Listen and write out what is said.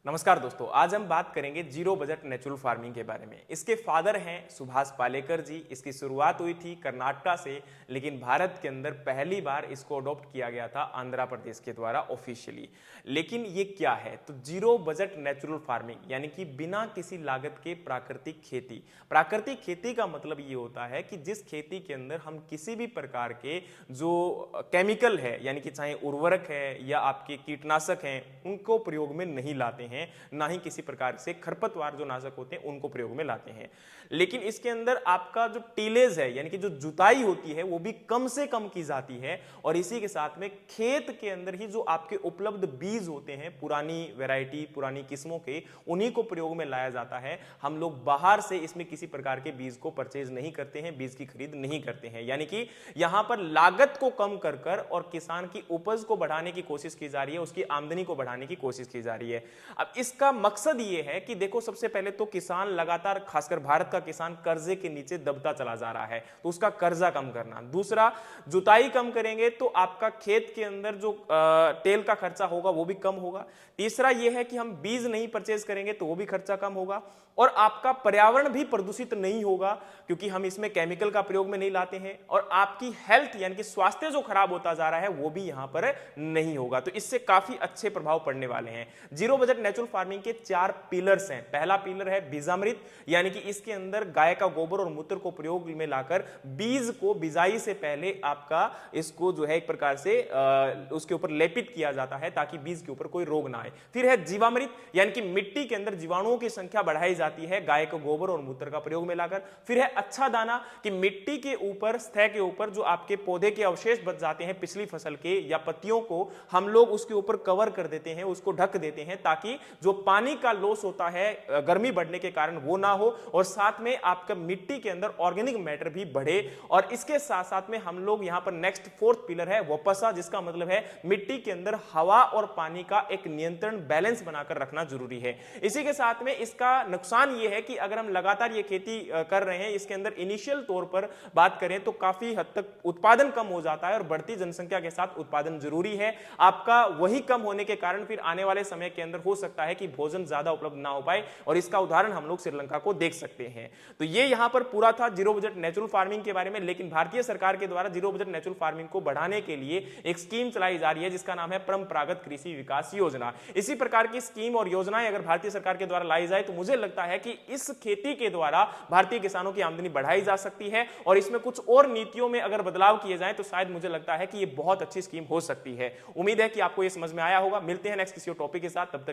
नमस्कार दोस्तों, आज हम बात करेंगे जीरो बजट नेचुरल फार्मिंग के बारे में। इसके फादर हैं सुभाष पालेकर जी। इसकी शुरुआत हुई थी कर्नाटका से, लेकिन भारत के अंदर पहली बार इसको अडॉप्ट किया गया था आंध्र प्रदेश के द्वारा ऑफिशियली। लेकिन ये क्या है? तो जीरो बजट नेचुरल फार्मिंग यानी कि बिना किसी लागत के प्राकृतिक खेती। प्राकृतिक खेती का मतलब ये होता है कि जिस खेती के अंदर हम किसी भी प्रकार के जो केमिकल है, यानी कि चाहे उर्वरक है या आपके कीटनाशक हैं, उनको प्रयोग में नहीं लाते हैं, ना ही किसी प्रकार से खरपतवार जो नाशक होते हैं उनको प्रयोग में लाते हैं। लेकिन इसके अंदर आपका जो टीलेज है, यानी कि जो जुताई होती है, वो भी कम से कम की जाती है। और इसी के साथ में खेत के अंदर ही जो आपके उपलब्ध बीज होते हैं, पुरानी वैरायटी, पुरानी किस्मों के, उन्हीं को प्रयोग में लाया जाता है। हम लोग बाहर से इसमें किसी प्रकार के बीज को परचेज नहीं करते हैं, बीज की खरीद नहीं करते हैं। यानी कि यहां पर लागत को कम कर कर और किसान की उपज को बढ़ाने की कोशिश की जा रही है, उसकी आमदनी को बढ़ाने की कोशिश की जा रही है। अब इसका मकसद ये है कि देखो, सबसे पहले तो किसान लगातार, खासकर भारत का किसान, कर्जे के नीचे दबता चला जा रहा है, तो उसका कर्जा कम करना। दूसरा, जुताई कम करेंगे तो आपका खेत के अंदर जो तेल का खर्चा होगा वो भी कम होगा। तीसरा यह है कि हम बीज नहीं परचेज करेंगे तो वो भी खर्चा कम होगा। और आपका पर्यावरण भी प्रदूषित नहीं होगा, क्योंकि हम इसमें केमिकल का प्रयोग में नहीं लाते हैं। और आपकी हेल्थ यानी कि स्वास्थ्य जो खराब होता जा रहा है वो भी यहां पर नहीं होगा। तो इससे काफी अच्छे प्रभाव पड़ने वाले हैं। जीरो बजट नेचुरल फार्मिंग के 4 पिलर्स हैं। पहला पिलर है बीजामृत, यानी कि इसके अंदर गाय का गोबर और मूत्र को प्रयोग में लाकर बीज को बिजाई से पहले आपका इसको जो है एक प्रकार से उसके ऊपर लेपित किया जाता है, ताकि बीज के ऊपर कोई रोग ना आए। फिर है जीवामृत, यानी कि मिट्टी के अंदर जीवाणुओं की संख्या बढ़ाई जाती है गाय के गोबर और मूत्र का प्रयोग में लाकर। फिर है अच्छा दाना, कि मिट्टी के ऊपर, सतह के ऊपर जो आपके पौधे के अवशेष बच जाते हैं पिछली फसल के या पत्तियों को, हम लोग उसके ऊपर कवर कर देते हैं, उसको ढक देते हैं, ताकि जो पानी का लॉस होता है गर्मी बढ़ने के कारण वो ना हो, और साथ में आपका मिट्टी के अंदर ऑर्गेनिक मैटर भी बढ़े। और इसके साथ साथ में हम लोग यहां पर नेक्स्ट 4th पिलर है वपसा, जिसका मतलब है मिट्टी के अंदर हवा और पानी का एक नियंत्रण, बैलेंस बनाकर रखना जरूरी है। इसी के साथ में इसका नुकसान यह है कि अगर हम लगातार ये खेती कर रहे हैं, इसके अंदर इनिशियल तौर पर बात करें तो काफी हद तक उत्पादन कम हो जाता है, और बढ़ती जनसंख्या के साथ उत्पादन जरूरी है। आपका वही कम होने के कारण फिर आने वाले समय के अंदर हो सकता है कि भोजन ज्यादा उपलब्ध ना हो पाए, और इसका उदाहरण हम लोग श्रीलंका को देख सकते हैं। तो ये यहां पर पूरा था जीरो बजट नेचुरल फार्मिंग के बारे में। लेकिन भारतीय सरकार के द्वारा जीरो बजट नेचुरल फार्मिंग को बढ़ाने के लिए एक स्कीम चलाई जा रही है, जिसका नाम है परंपरागत कृषि विकास योजना। इसी प्रकार की स्कीम और योजनाएं अगर भारतीय सरकार के द्वारा लाई जाए तो मुझे लगता है कि इस खेती के द्वारा भारतीय किसानों की आमदनी बढ़ाई जा सकती है। और इसमें कुछ और नीतियों में अगर बदलाव किए जाएं तो शायद मुझे लगता है कि यह बहुत अच्छी स्कीम हो सकती है। उम्मीद है कि आपको यह समझ में आया होगा। मिलते हैं नेक्स्ट किसी और टॉपिक के साथ, तब तक